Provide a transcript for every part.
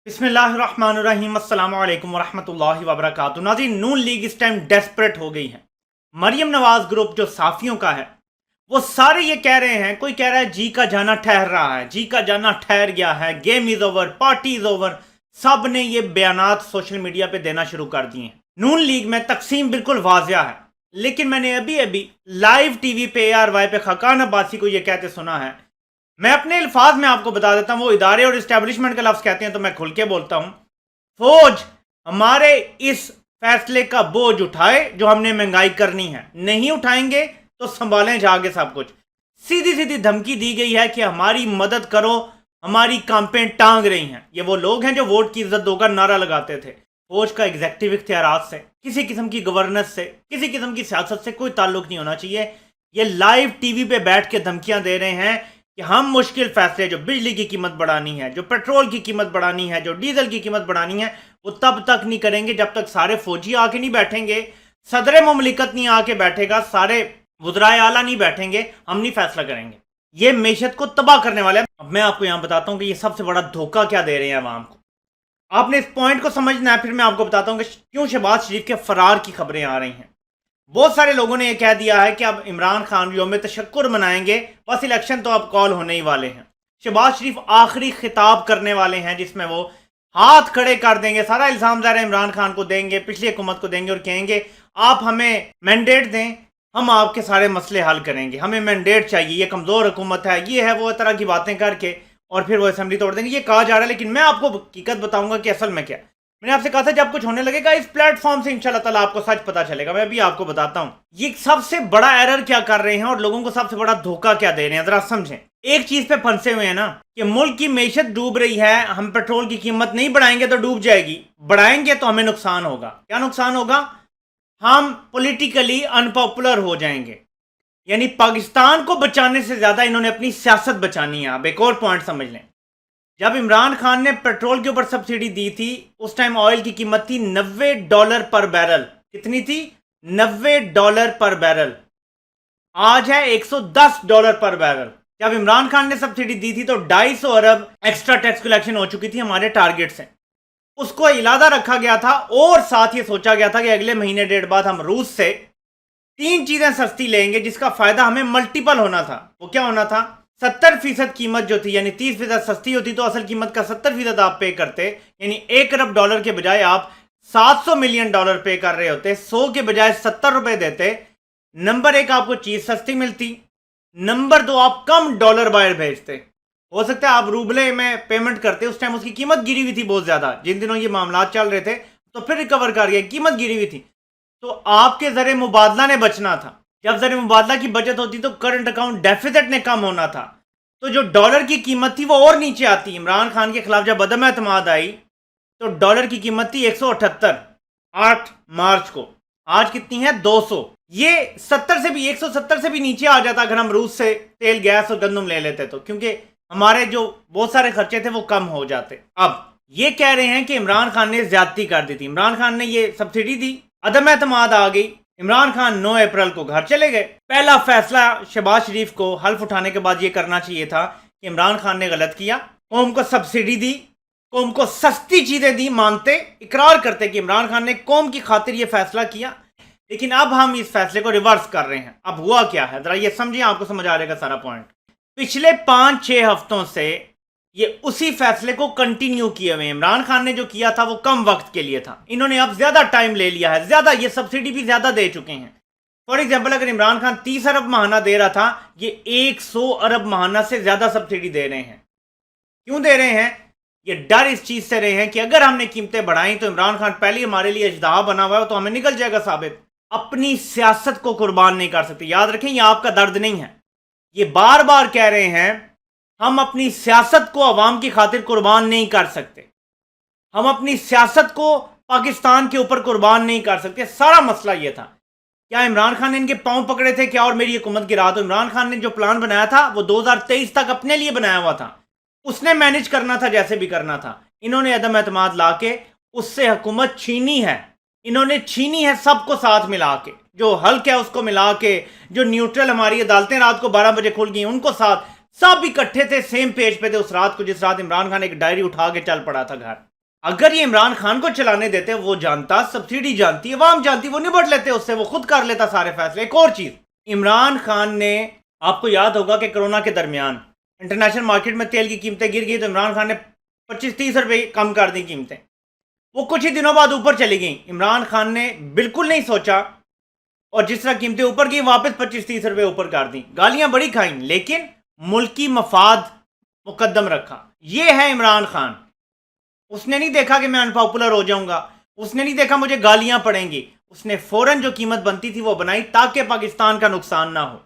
बिस्मिल्लाहिर्रहमानिर्रहीम अस्सलाम वालेकुम वरहमतुल्लाहि वबरकातुहू। नाज़रीन, नून लीग इस टाइम डेस्परेट हो गई है। मरियम नवाज ग्रुप जो साफियों का है वो सारे ये कह रहे हैं, कोई कह रहा है जी का जाना ठहर रहा है, जी का जाना ठहर गया है, game is over, party is over. सब ने ये बयानात सोशल मीडिया पे देना शुरू कर दिए हैं। नून लीग में तकसीम बिल्कुल वाजिया है, लेकिन मैंने अभी अभी लाइव टीवी पे ARY पे खकान अब्बासी को ये कहते सुना है। मैं अपने अल्फाज में आपको बता देता हूं, वो इदारे और इस्टेब्लिशमेंट का लफ्ज कहते हैं तो मैं खुल के बोलता हूं। फौज हमारे इस फैसले का बोझ उठाए जो हमने महंगाई करनी है, नहीं उठाएंगे तो संभालें जाके सब कुछ। सीधी सीधी धमकी दी गई है कि हमारी मदद करो, हमारी कांपें टांग रही हैं। ये वो लोग हैं जो वोट की इज्जत दोगा नारा लगाते थे। फौज का एग्जेक्टिव इख्तियारात से, किसी किस्म की गवर्नेंस से, किसी किस्म की सियासत से कोई ताल्लुक नहीं होना चाहिए। ये लाइव टीवी पे बैठ के धमकियां दे रहे हैं कि हम मुश्किल फैसले, जो बिजली की कीमत बढ़ानी है, जो पेट्रोल की कीमत बढ़ानी है, जो डीजल की कीमत बढ़ानी है, वो तब तक नहीं करेंगे जब तक सारे फौजी आके नहीं बैठेंगे, सदर मुमलिकत नहीं आके बैठेगा, सारे वज़राए आला नहीं बैठेंगे, हम नहीं फैसला करेंगे। ये मैशत को तबाह करने वाले हैं। अब मैं आपको यहां बताता हूं कि ये सबसे बड़ा धोखा क्या दे रहे हैं अवाम को। आपने इस पॉइंट को समझना है, फिर मैं आपको बताता हूं कि क्यों शहबाज शरीफ के फरार की खबरें आ रही हैं। बहुत सारे लोगों ने यह कह दिया है कि अब इमरान खान योम तशक्कुर मनाएंगे, बस इलेक्शन तो अब कॉल होने ही वाले हैं। शहबाज शरीफ आखिरी खिताब करने वाले हैं जिसमें वो हाथ खड़े कर देंगे, सारा इल्जाम ज़ाहिर इमरान खान को देंगे, पिछली हुकूमत को देंगे और कहेंगे आप हमें मैंडेट दें, हम आपके सारे मसले हल करेंगे, हमें मैंडेट चाहिए, ये कमज़ोर हुकूमत है, ये है, वो तरह की बातें करके और फिर वो असेंबली तोड़ देंगे। ये कहा जा रहा है, लेकिन मैं आपको हकीकत बताऊंगा कि असल में क्या। मैंने आपसे कहा था जब कुछ होने लगेगा इस प्लेटफॉर्म से इंशाल्लाह ताला आपको सच पता चलेगा। मैं अभी आपको बताता हूं ये सबसे बड़ा एरर क्या कर रहे हैं और लोगों को सबसे बड़ा धोखा क्या दे रहे हैं, जरा समझें। एक चीज पे फंसे हुए हैं ना कि मुल्क की मैशत डूब रही है, हम पेट्रोल की कीमत नहीं बढ़ाएंगे तो डूब जाएगी, बढ़ाएंगे तो हमें नुकसान होगा। क्या नुकसान होगा? हम पॉलिटिकली अनपॉपुलर हो जाएंगे। यानी पाकिस्तान को बचाने से ज्यादा इन्होंने अपनी सियासत बचानी है। आप एक और पॉइंट समझ लें, जब इमरान खान ने पेट्रोल के ऊपर सब्सिडी दी थी उस टाइम ऑयल की कीमत थी $90 पर बैरल। कितनी थी? $90 पर बैरल। आज है $110 पर बैरल। जब इमरान खान ने सब्सिडी दी थी तो 250 अरब एक्स्ट्रा टैक्स कलेक्शन हो चुकी थी हमारे टारगेट से। उसको इलादा रखा गया था और साथ ये सोचा गया था कि अगले महीने डेढ़ बाद हम रूस से 3 चीजें सस्ती लेंगे जिसका फायदा हमें मल्टीपल होना था। वो क्या होना था? 70% कीमत जो थी, यानी 30% सस्ती होती तो असल कीमत का 70% आप पे करते, यानी $1 अरब के बजाय आप $700 मिलियन पे कर रहे होते, 100 के बजाय 70 रुपए देते। नंबर 1 आपको चीज सस्ती मिलती, नंबर 2 आप कम डॉलर बाहर भेजते। हो सकता है आप रूबले में पेमेंट करते, उस टाइम उसकी कीमत गिरी हुई थी बहुत ज्यादा, जिन दिनों ये मामला चल रहे थे तो फिर रिकवर कर गया, कीमत गिरी हुई थी तो आपके जरिए मुबादला ने बचना था। जब जरिए मुबादला की बचत होती तो करंट अकाउंट डेफिसिट ने कम होना था, तो जो डॉलर की कीमत थी वो और नीचे आती। इमरान खान के खिलाफ जब अदम एतमाद आई तो डॉलर की कीमत थी 178 8 मार्च को, आज कितनी है? 200। ये 70 से भी 170 से भी नीचे आ जाता अगर हम रूस से तेल, गैस और गंदम ले लेते तो, क्योंकि हमारे जो बहुत सारे खर्चे थे वो कम हो जाते। अब ये कह रहे हैं कि इमरान खान ने ज्यादती कर दी थी, इमरान खान ने ये सब्सिडी दी, अदम एतमाद आ गई, इमरान खान 9 अप्रैल को घर चले गए। पहला फैसला शहबाज शरीफ को हल्फ उठाने के बाद ये करना चाहिए था कि इमरान खान ने गलत किया, कौम को सब्सिडी दी, कौम को सस्ती चीजें दी, मानते, इकरार करते कि इमरान खान ने कौम की खातिर ये फैसला किया। लेकिन अब हम इस फैसले को रिवर्स कर रहे हैं। अब हुआ क्या है जरा ये समझिए, आपको समझ आ जाएगा सारा पॉइंट। पिछले 5-6 हफ्तों से ये उसी फैसले को कंटिन्यू किए हुए। इमरान खान ने जो किया था वो कम वक्त के लिए था, इन्होंने अब ज्यादा टाइम ले लिया है, ज्यादा ये सब्सिडी भी ज्यादा दे चुके हैं। फॉर एग्जाम्पल अगर इमरान खान 30 अरब महाना दे रहा था, ये 100 अरब महाना से ज्यादा सब्सिडी दे रहे हैं। क्यों दे रहे हैं? ये डर इस चीज से रहे हैं कि अगर हमने कीमतें बढ़ाई तो इमरान खान पहले हमारे लिए अजदाहा बना हुआ है तो हमें निकल जाएगा साबित। अपनी सियासत को कुर्बान नहीं कर सकते। याद रखें, ये आपका दर्द नहीं है। ये बार बार कह रहे हैं हम अपनी सियासत को अवाम की खातिर कुर्बान नहीं कर सकते, हम अपनी सियासत को पाकिस्तान के ऊपर कुर्बान नहीं कर सकते। सारा मसला यह था। क्या इमरान खान ने इनके पांव पकड़े थे क्या और मेरी हुकूमत गिरा? तो इमरान खान ने जो प्लान बनाया था वो 2023 तक अपने लिए बनाया हुआ था, उसने मैनेज करना था जैसे भी करना था। इन्होंने अदम एतमाद ला के उससे हुकूमत छीनी है, इन्होंने छीनी है सबको साथ मिला के, जो हल्क है उसको मिला के, जो न्यूट्रल हमारी अदालतें रात को 12 बजे खुल गई उनको साथ, सब इकट्ठे थे, सेम पेज पे थे उस रात को जिस रात इमरान खान एक डायरी उठा के चल पड़ा था घर। अगर ये इमरान खान को चलाने देते, वो जानता, सब्सिडी जानती, अवाम जानती, वो निपट लेते उससे, वो खुद कर लेता सारे फैसले। एक और चीज, इमरान खान ने, आपको याद होगा कि कोरोना के दरमियान इंटरनेशनल मार्केट में तेल की कीमतें गिर गई तो इमरान खान ने 25-30 रुपए कम कर दी कीमतें। वो कुछ ही दिनों बाद ऊपर चली गई। इमरान खान ने बिल्कुल नहीं सोचा और जिस तरह कीमतें ऊपर गई वापस 25-30 रुपए ऊपर कर दी। गालियां बड़ी खाई लेकिन मुल्क की मफाद मुकद्दम रखा। ये है इमरान खान। उसने नहीं देखा कि मैं अनपॉपुलर हो जाऊंगा, उसने नहीं देखा मुझे गालियां पड़ेंगी, उसने फौरन जो कीमत बनती थी वो बनाई ताकि पाकिस्तान का नुकसान ना हो।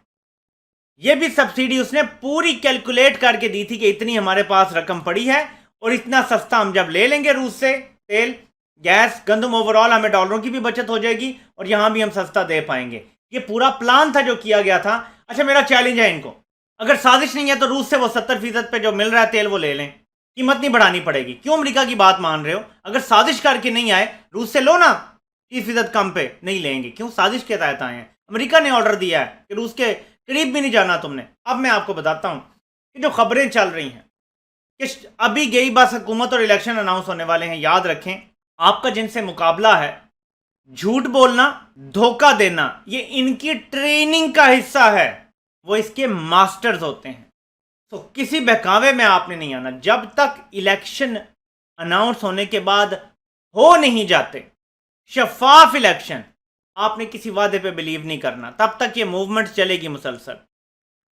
यह भी सब्सिडी उसने पूरी कैलकुलेट करके दी थी कि इतनी हमारे पास रकम पड़ी है और इतना सस्ता हम जब ले लेंगे रूस से तेल, गैस, गंदम, ओवरऑल हमें डॉलरों की भी बचत हो जाएगी और यहां भी हम सस्ता दे पाएंगे। ये पूरा प्लान था जो किया गया था। अच्छा, मेरा चैलेंज है इनको, अगर साजिश नहीं है तो रूस से वो 70% पे जो मिल रहा है तेल वो ले लें, कीमत नहीं बढ़ानी पड़ेगी। क्यों अमेरिका की बात मान रहे हो? अगर साजिश करके नहीं आए, रूस से लो ना 30% कम पे। नहीं लेंगे, क्यों? साजिश के तहत आए हैं। अमेरिका ने ऑर्डर दिया है कि रूस के करीब भी नहीं जाना तुमने। अब मैं आपको बताता हूं कि जो खबरें चल रही हैं कि अभी गई बस हुकूमत और इलेक्शन अनाउंस होने वाले हैं। याद रखें, आपका जिनसे मुकाबला है, झूठ बोलना, धोखा देना, ये इनकी ट्रेनिंग का हिस्सा है। वो इसके मास्टर्स होते हैं। तो किसी बहकावे में आपने नहीं आना। जब तक इलेक्शन अनाउंस होने के बाद हो नहीं जाते शफाफ इलेक्शन, आपने किसी वादे पे बिलीव नहीं करना। तब तक ये मूवमेंट चलेगी मुसलसल।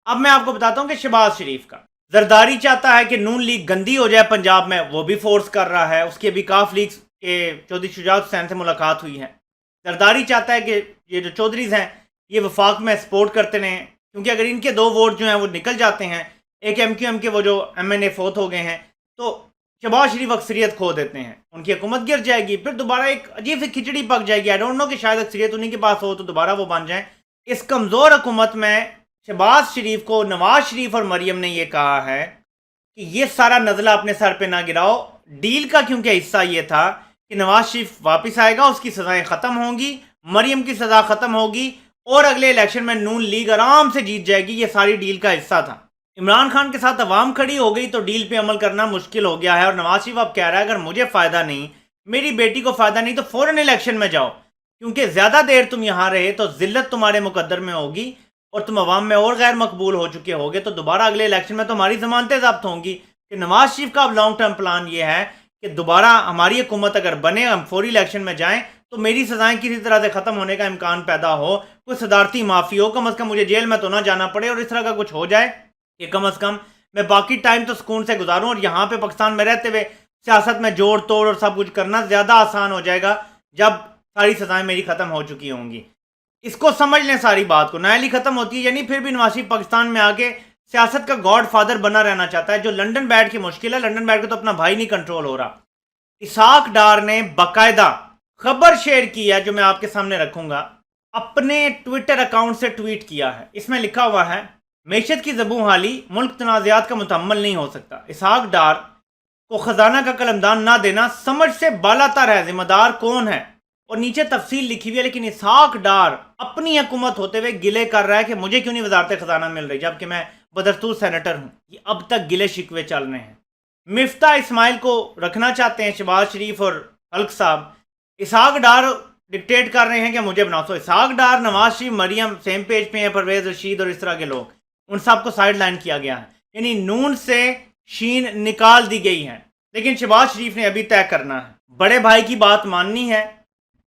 अब मैं आपको बताता हूं कि शहबाज शरीफ का जरदारी चाहता है कि नून लीग गंदी हो जाए पंजाब में, वो भी फोर्स कर रहा है। उसकी अभी काफ लीग के चौधरी शुजात हुसैन से मुलाकात हुई है। जरदारी चाहता है कि ये जो चौधरीज हैं ये वफाक में सपोर्ट करते रहें, क्योंकि अगर इनके 2 वोट जो हैं वो निकल जाते हैं, एक MQM के वो जो MNA फोत हो गए हैं, तो शहबाज शरीफ अक्सरियत खो देते हैं, उनकी हुकूमत गिर जाएगी। फिर दोबारा एक अजीब सी खिचड़ी पक जाएगी। आई डोंट नो कि शायद अक्सरियत उन्हीं के पास हो तो दोबारा वो बन जाए। इस कमज़ोर हुकूमत में शहबाज शरीफ को नवाज शरीफ और मरियम ने यह कहा है कि ये सारा नज़ला अपने सर पे ना गिराओ। डील का क्योंकि हिस्सा ये था कि नवाज शरीफ वापस आएगा, उसकी सजाएं ख़त्म होंगी, मरियम की सज़ा ख़त्म होगी और अगले इलेक्शन में नून लीग आराम से जीत जाएगी। ये सारी डील का हिस्सा था। इमरान खान के साथ अवाम खड़ी हो गई तो डील पे अमल करना मुश्किल हो गया है। और नवाज शरीफ अब कह रहा है अगर मुझे फ़ायदा नहीं, मेरी बेटी को फ़ायदा नहीं, तो फ़ौरन इलेक्शन में जाओ, क्योंकि ज़्यादा देर तुम यहाँ रहे तो ज़िल्लत तुम्हारे मुकद्दर में होगी और तुम अवाम में और गैर मकबूल हो चुके होगे। तो दोबारा अगले इलेक्शन में तुम्हारी ज़मानतें ज़ब्त होंगी। कि नवाज शरीफ का अब लॉन्ग टर्म प्लान ये है कि दोबारा हमारी हुकूमत अगर बने, हम फौरी इलेक्शन में जाएं तो मेरी सजाएं किसी तरह से ख़त्म होने का इम्कान पैदा हो, कोई सदारती माफ़ी हो, कम अज़ कम मुझे जेल में तो ना जाना पड़े और इस तरह का कुछ हो जाए कि कम अज़ कम मैं बाकी टाइम तो सुकून से गुजारूं। और यहाँ पे पाकिस्तान में रहते हुए सियासत में जोड़ तोड़ और सब कुछ करना ज़्यादा आसान हो जाएगा जब सारी सजाएं मेरी ख़त्म हो चुकी होंगी। इसको समझ लें सारी बात को। नायली ख़त्म होती है यानी फिर भी नवाज शरीफ पाकिस्तान में आके सियासत का गॉड फादर बना रहना चाहता है। जो लंदन बैठ की मुश्किल है, लंदन बैठ के तो अपना भाई नहीं कंट्रोल हो रहा। इसाक डार ने बाकायदा खबर शेयर की है जो मैं आपके सामने रखूंगा, अपने ट्विटर अकाउंट से ट्वीट किया है। इसमें लिखा हुआ है, मैशत की ज़बू हाली मुल्क तनाज़ात का मुतम्मल नहीं हो सकता। इसहाक डार को ख़जाना का कलमदान ना देना समझ से बालातर है, जिम्मेदार कौन है? और नीचे तफसील लिखी हुई है। लेकिन इसहाक डार अपनी हुकूमत होते हुए गिले कर रहा है कि मुझे क्यों नहीं वजारत ख़जाना मिल रही, जबकि मैं बदस्तूर सेनेटर हूँ। ये अब तक गिले शिकवे चल रहे हैं। मिफ्ता इस्माइल को रखना चाहते हैं शहबाज शरीफ और हल्क साहब। इसहाक डार डिक्टेट कर रहे हैं कि मुझे बनाओ। तो इसहाक डार, नवाज शरीफ, मरियम सेम पेज पे हैं, परवेज रशीद और इस तरह के लोग, उन सबको साइड लाइन किया गया है। यानी नून से शीन निकाल दी गई है। लेकिन शहबाज शरीफ ने अभी तय करना है, बड़े भाई की बात माननी है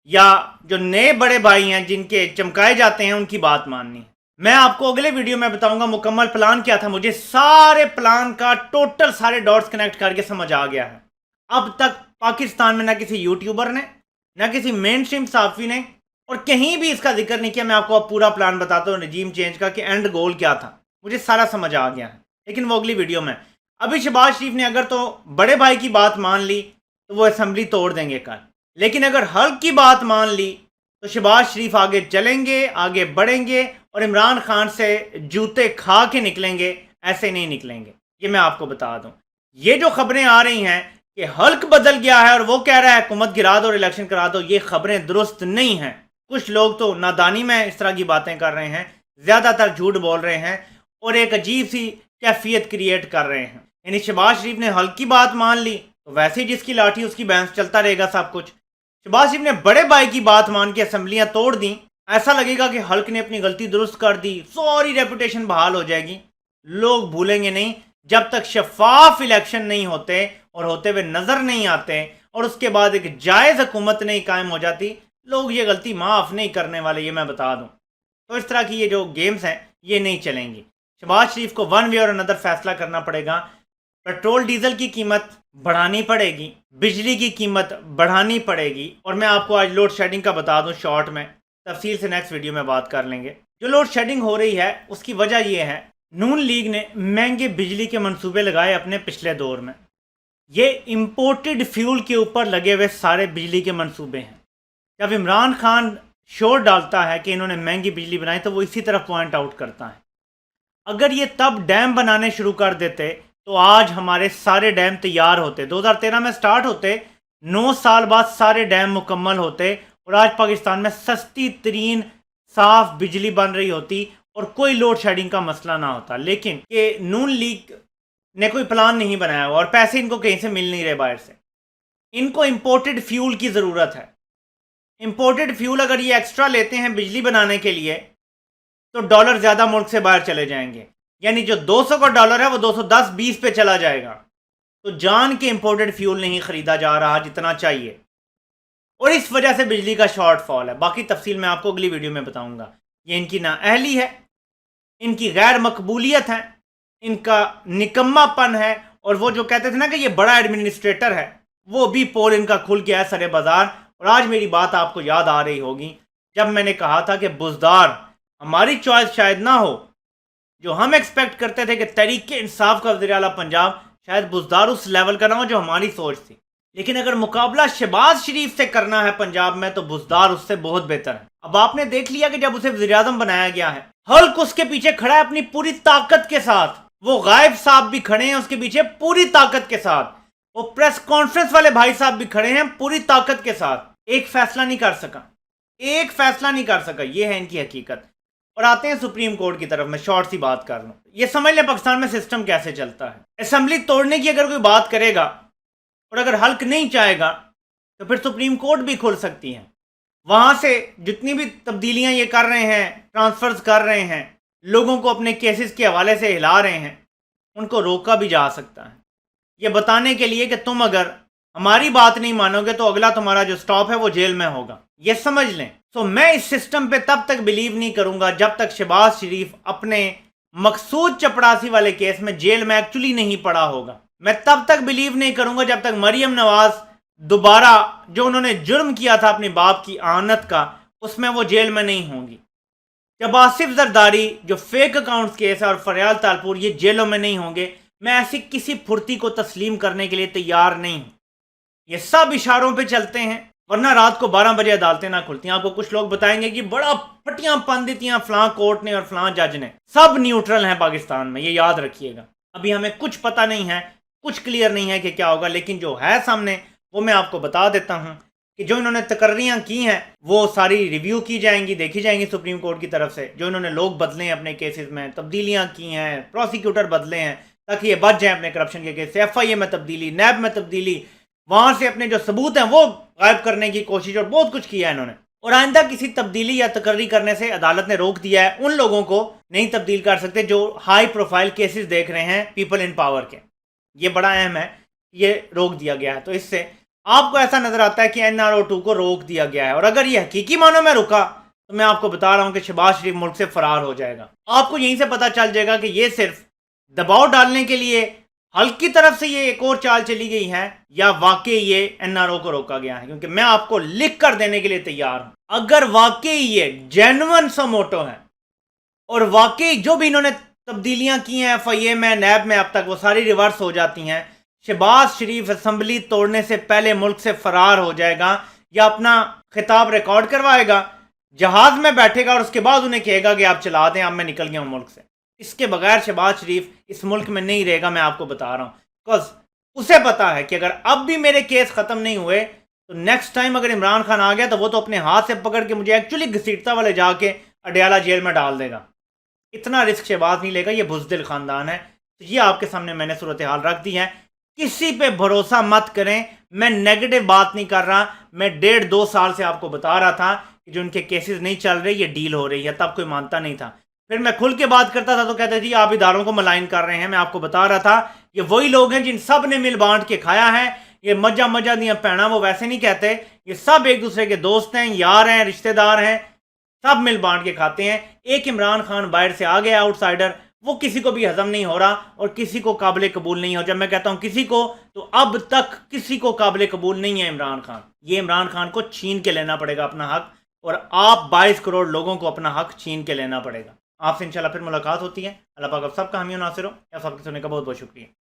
या जो नए बड़े भाई हैं जिनके चमकाए जाते हैं उनकी बात माननी है। मैं आपको अगले वीडियो में बताऊंगा मुकम्मल प्लान क्या था। मुझे सारे प्लान का टोटल सारे डॉट्स कनेक्ट करके समझ आ गया है। अब तक पाकिस्तान में ना किसी यूट्यूबर ने, ना किसी मेन स्ट्रीम सहाफ़ी ने और कहीं भी इसका जिक्र नहीं किया। मैं आपको अब पूरा प्लान बताता हूँ रजीम चेंज का कि एंड गोल क्या था। मुझे सारा समझ आ गया है, लेकिन वो अगली वीडियो में। अभी शहबाज शरीफ ने अगर तो बड़े भाई की बात मान ली तो वो असेंबली तोड़ देंगे कल। लेकिन अगर हल्क की बात मान ली तो शहबाज शरीफ आगे चलेंगे, आगे बढ़ेंगे और इमरान खान से जूते खा के निकलेंगे, ऐसे नहीं निकलेंगे। ये मैं आपको बता दूं। ये जो खबरें आ रही हैं कि हल्क बदल गया है और वो कह रहा है हुकूमत गिरा दो और इलेक्शन करा दो, ये खबरें दुरुस्त नहीं हैं। कुछ लोग तो नादानी में इस तरह की बातें कर रहे हैं, ज़्यादातर झूठ बोल रहे हैं और एक अजीब सी कैफियत क्रिएट कर रहे हैं। यानी शहबाज शरीफ ने हल्क की बात मान ली तो वैसे ही जिसकी लाठी उसकी भैंस, चलता रहेगा सब कुछ। शहबाज शरीफ ने बड़े भाई की बात मान के असेंबलियां तोड़ दी। ऐसा लगेगा कि हल्क ने अपनी गलती दुरुस्त कर दी, सारी रेपुटेशन बहाल हो जाएगी। लोग भूलेंगे नहीं जब तक शफाफ इलेक्शन नहीं होते और होते हुए नजर नहीं आते और उसके बाद एक जायज हुकूमत नहीं कायम हो जाती। लोग ये गलती माफ नहीं करने वाले, ये मैं बता दूं। तो इस तरह की ये जो गेम्स हैं ये नहीं चलेंगी। शहबाज शरीफ को वन वे और अनदर फैसला करना पड़ेगा। पेट्रोल डीजल की कीमत बढ़ानी पड़ेगी, बिजली की कीमत बढ़ानी पड़ेगी। और मैं आपको आज लोड शेडिंग का बता दूं शॉर्ट में, तफसील से नेक्स्ट वीडियो में बात कर लेंगे। जो लोड शेडिंग हो रही है उसकी वजह यह है, नून लीग ने महंगे बिजली के मंसूबे लगाए अपने पिछले दौर में। ये इंपोर्टेड फ्यूल के ऊपर लगे हुए सारे बिजली के मंसूबे हैं। जब इमरान खान शोर डालता है कि इन्होंने महंगी बिजली बनाई तो वो इसी तरफ पॉइंट आउट करता है। अगर ये तब डैम बनाने शुरू कर देते तो आज हमारे सारे डैम तैयार होते, 2013 में स्टार्ट होते, 9 साल बाद सारे डैम मुकम्मल होते और आज पाकिस्तान में सस्ती तरीन साफ बिजली बन रही होती और कोई लोड शेडिंग का मसला ना होता। लेकिन ये नून लीग ने कोई प्लान नहीं बनाया हुआ और पैसे इनको कहीं से मिल नहीं रहे बाहर से। इनको इंपोर्टेड फ्यूल की ज़रूरत है। इंपोर्टेड फ्यूल अगर ये एक्स्ट्रा लेते हैं बिजली बनाने के लिए तो डॉलर ज़्यादा मुल्क से बाहर चले जाएंगे, यानी जो 200 का डॉलर है वो 210-20 पे चला जाएगा। तो जान के इंपोर्टेड फ्यूल नहीं खरीदा जा रहा जितना चाहिए और इस वजह से बिजली का शॉर्टफॉल है। बाकी तफसील मैं आपको अगली वीडियो में बताऊंगा। ये इनकी नाअहली है, इनकी गैर मकबूलियत है, इनका निकम्मापन है। और वो जो कहते थे ना कि ये बड़ा एडमिनिस्ट्रेटर है, वो भी पोल इनका खुल गया है सरे बाजार। और आज मेरी बात आपको याद आ रही होगी जब मैंने कहा था कि बुज़दार हमारी चॉइस शायद ना हो। जो हम एक्सपेक्ट करते थे कि तहरीक इंसाफ का वज़ीर आला पंजाब, शायद बुज़दार उस लेवल का ना हो जो हमारी सोच थी। लेकिन अगर मुकाबला शहबाज शरीफ से करना है पंजाब में तो बुज़दार उससे बहुत बेहतर है। अब आपने देख लिया कि जब उसे वज़ीर आज़म बनाया गया है, हल्क उसके पीछे खड़ा है अपनी पूरी ताकत के साथ। वो गायब साहब भी खड़े हैं उसके पीछे पूरी ताकत के साथ। वो प्रेस कॉन्फ्रेंस वाले भाई साहब भी खड़े हैं पूरी ताकत के साथ। एक फैसला नहीं कर सका, एक फैसला नहीं कर सका। ये है इनकी हकीकत। और आते हैं सुप्रीम कोर्ट की तरफ। मैं शॉर्ट सी बात कर लूं, ये समझ लें पाकिस्तान में सिस्टम कैसे चलता है। असेंबली तोड़ने की अगर कोई बात करेगा और अगर हल्क नहीं चाहेगा तो फिर सुप्रीम कोर्ट भी खुल सकती है। वहां से जितनी भी तब्दीलियां ये कर रहे हैं, ट्रांसफर्स कर रहे हैं, लोगों को अपने केसेस के हवाले से हिला रहे हैं, उनको रोका भी जा सकता है। ये बताने के लिए कि तुम अगर हमारी बात नहीं मानोगे तो अगला तुम्हारा जो स्टॉप है वो जेल में होगा। ये समझ लें। तो मैं इस सिस्टम पे तब तक बिलीव नहीं करूंगा जब तक शहबाज शरीफ अपने मकसूद चपड़ासी वाले केस में जेल में एक्चुअली नहीं पड़ा होगा। मैं तब तक बिलीव नहीं करूंगा जब तक मरियम नवाज दोबारा जो उन्होंने जुर्म किया था अपने बाप की आनत का, उसमें वो जेल में नहीं होंगी। जब आसिफ जरदारी जो फेक अकाउंट्स केस है और फरियाल तालपुर ये जेलों में नहीं होंगे, मैं ऐसी किसी फुर्ती को तस्लीम करने के लिए तैयार नहीं हूं। ये सब इशारों पे चलते हैं, वरना रात को 12 बजे अदालतें ना खुलती। आपको कुछ लोग बताएंगे कि बड़ा फटियां पंदितियां फलां कोर्ट ने और फलां जज ने। सब न्यूट्रल हैं पाकिस्तान में, ये याद रखिएगा। अभी हमें कुछ पता नहीं है, कुछ क्लियर नहीं है कि क्या होगा, लेकिन जो है सामने वो मैं आपको बता देता हूं कि जो इन्होंने तकर्रियां की हैं वो सारी रिव्यू की जाएंगी, देखी जाएंगी सुप्रीम कोर्ट की तरफ से। जो इन्होंने लोग बदले हैं अपने केसेस में, तब्दीलियां की हैं, प्रोसिक्यूटर बदले हैं ताकि ये बच जाए अपने करप्शन के केस से। FIA में तब्दीली, नैब में तब्दीली, वहां से अपने जो सबूत हैं वो गायब करने की कोशिश, और बहुत कुछ किया है इन्होंने। और आइंदा किसी तब्दीली या तकर्री करने से अदालत ने रोक दिया है। उन लोगों को नहीं तब्दील कर सकते जो हाई प्रोफाइल केसेस देख रहे हैं पीपल इन पावर के। ये बड़ा अहम है, ये रोक दिया गया है। तो इससे आपको ऐसा नजर आता है कि NRO 2 को रोक दिया गया है। और अगर ये हकीकी मानों में रुका तो मैं आपको बता रहा हूं कि शहबाज शरीफ मुल्क से फरार हो जाएगा। आपको यहीं से पता चल जाएगा कि ये सिर्फ दबाव डालने के लिए हल्क की तरफ से ये एक और चाल चली गई है या वाकई ये NRO को रोका गया है। क्योंकि मैं आपको लिख कर देने के लिए तैयार हूं, अगर वाकई ये जेन्युइन सा मोटो है और वाकई जो भी इन्होंने तब्दीलियां की हैं FIA में, नैब में, अब तक वो सारी रिवर्स हो जाती हैं, शहबाज शरीफ असेंबली तोड़ने से पहले मुल्क से फरार हो जाएगा या अपना खिताब रिकॉर्ड करवाएगा, जहाज में बैठेगा और उसके बाद उन्हें कहेगा कि आप चला दें, अब मैं निकल गया हूं मुल्क से। इसके बगैर शहबाज शरीफ इस मुल्क में नहीं रहेगा, मैं आपको बता रहा हूं। बिकॉज उसे पता है कि अगर अब भी मेरे केस खत्म नहीं हुए तो नेक्स्ट टाइम अगर इमरान खान आ गया तो वो तो अपने हाथ से पकड़ के मुझे एक्चुअली घसीटता वाले जाके अडयाला जेल में डाल देगा। इतना रिस्क शहबाज नहीं लेगा, ये बुज़दिल खानदान है। तो ये आपके सामने मैंने सूरत हाल रख दी है। किसी पे भरोसा मत करें। मैं नेगेटिव बात नहीं कर रहा, मैं 1.5-2 साल से आपको बता रहा था कि जो उनके केसेस नहीं चल रहे, ये डील हो रही है, तब कोई मानता नहीं था। फिर मैं खुल के बात करता था तो कहते थे आप इदारों को मलाइन कर रहे हैं। मैं आपको बता रहा था ये वही लोग हैं जिन सब ने मिल बांट के खाया है। ये मजा मजा दिया पैना वो वैसे नहीं कहते, ये सब एक दूसरे के दोस्त हैं, यार हैं, रिश्तेदार हैं, सब मिल बांट के खाते हैं। एक इमरान खान बाहर से आ गया आउटसाइडर, वो किसी को भी हजम नहीं हो रहा और किसी को काबिल कबूल नहीं हो। जब मैं कहता हूं किसी को, तो अब तक किसी को काबिल कबूल नहीं है इमरान खान। ये इमरान खान को छीन के लेना पड़ेगा अपना हक, और आप 22 करोड़ लोगों को अपना हक छीन के लेना पड़ेगा। आपसे इंशाल्लाह फिर मुलाकात होती है। अल्लाह पाक आप सबका हामी नासिर हो। या सबके सुनने का बहुत बहुत शुक्रिया।